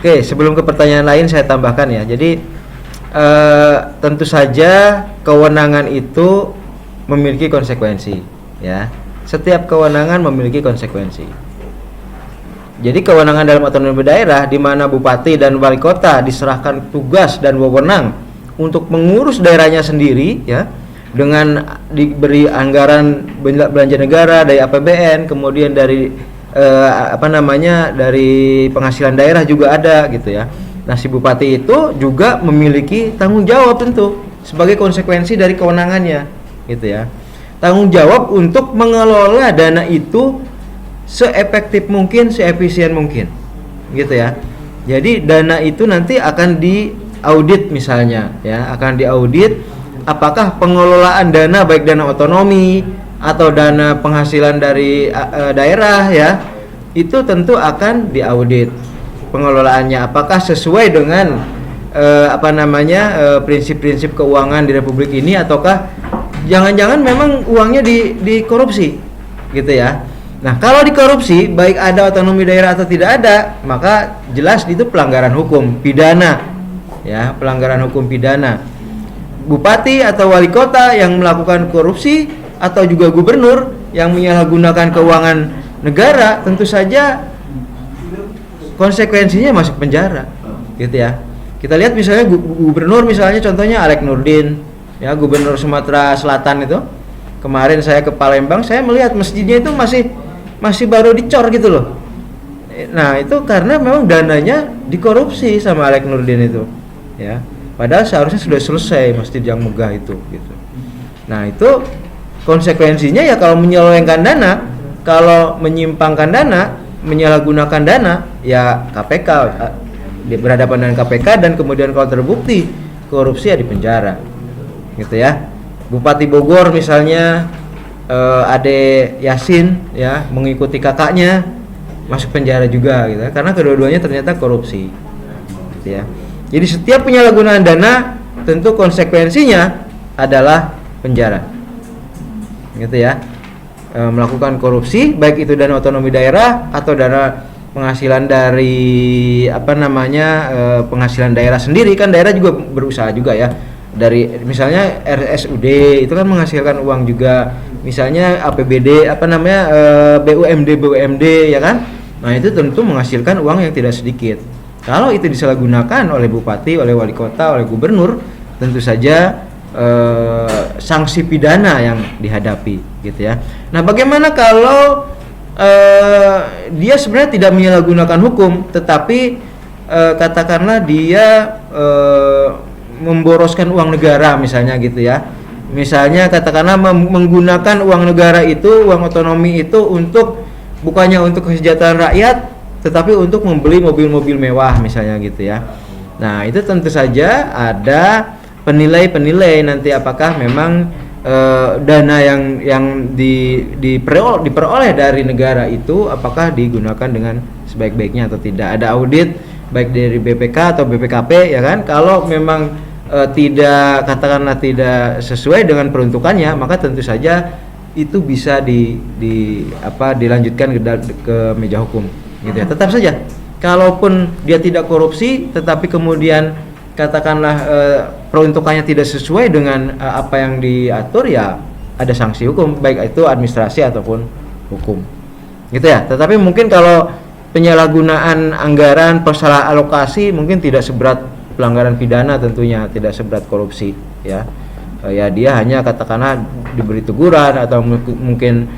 Oke, sebelum ke pertanyaan lain saya tambahkan ya. Jadi tentu saja kewenangan itu memiliki konsekuensi, ya. Setiap kewenangan memiliki konsekuensi. Jadi kewenangan dalam otonomi daerah di mana bupati dan wali kota diserahkan tugas dan wewenang untuk mengurus daerahnya sendiri, ya, dengan diberi anggaran belanja negara dari APBN, kemudian dari dari penghasilan daerah juga ada gitu ya. Nah, si bupati itu juga memiliki tanggung jawab tentu sebagai konsekuensi dari kewenangannya gitu ya. Tanggung jawab untuk mengelola dana itu seefektif mungkin, seefisien mungkin gitu ya. Jadi dana itu nanti akan diaudit misalnya ya, akan diaudit apakah pengelolaan dana baik dana otonomi atau dana penghasilan dari daerah ya, itu tentu akan diaudit pengelolaannya apakah sesuai dengan prinsip-prinsip keuangan di Republik ini, ataukah jangan-jangan memang uangnya dikorupsi gitu ya. Nah, kalau dikorupsi baik ada otonomi daerah atau tidak ada, maka jelas itu pelanggaran hukum pidana ya, pelanggaran hukum pidana. Bupati atau wali kota yang melakukan korupsi atau juga gubernur yang menyalahgunakan keuangan negara, tentu saja konsekuensinya masuk penjara gitu ya. Kita lihat misalnya gubernur, misalnya contohnya Alek Nurdin ya, gubernur Sumatera Selatan itu. Kemarin saya ke Palembang, saya melihat masjidnya itu masih baru dicor gitu loh. Nah, itu karena memang dananya dikorupsi sama Alek Nurdin itu ya. Padahal seharusnya sudah selesai masjid yang megah itu gitu. Nah, itu konsekuensinya ya kalau menyelewengkan dana, kalau menyimpangkan dana, menyalahgunakan dana, ya KPK berhadapan dengan KPK, dan kemudian kalau terbukti korupsi ya di penjara gitu ya. Bupati Bogor misalnya Ade Yasin ya mengikuti kakaknya, masuk penjara juga gitu ya, karena kedua-duanya ternyata korupsi gitu ya. Jadi setiap penyalahgunaan dana tentu konsekuensinya adalah penjara gitu ya. Melakukan korupsi baik itu dana otonomi daerah atau dana penghasilan dari penghasilan daerah sendiri, kan daerah juga berusaha juga ya, dari misalnya RSUD itu kan menghasilkan uang juga, misalnya APBD BUMD ya kan. Nah, itu tentu menghasilkan uang yang tidak sedikit. Kalau itu disalahgunakan oleh bupati, oleh wali kota, oleh gubernur, tentu saja sanksi pidana yang dihadapi gitu ya. Nah, bagaimana kalau dia sebenarnya tidak menyalahgunakan hukum, tetapi katakanlah dia memboroskan uang negara misalnya gitu ya. Misalnya katakanlah menggunakan uang negara itu, uang otonomi itu bukannya untuk kesejahteraan rakyat, tetapi untuk membeli mobil-mobil mewah misalnya gitu ya. Nah, itu tentu saja ada penilai nanti apakah memang dana yang diperoleh dari negara itu apakah digunakan dengan sebaik-baiknya atau tidak. Ada audit baik dari BPK atau BPKP ya kan. Kalau memang tidak sesuai dengan peruntukannya, maka tentu saja itu bisa dilanjutkan ke meja hukum gitu ya. Tetap saja kalaupun dia tidak korupsi tetapi kemudian katakanlah peruntukannya tidak sesuai dengan apa yang diatur, ya ada sanksi hukum baik itu administrasi ataupun hukum gitu ya. Tetapi mungkin kalau penyalahgunaan anggaran, salah alokasi mungkin tidak seberat pelanggaran pidana, tentunya tidak seberat korupsi ya. Ya dia hanya katakanlah diberi teguran atau mungkin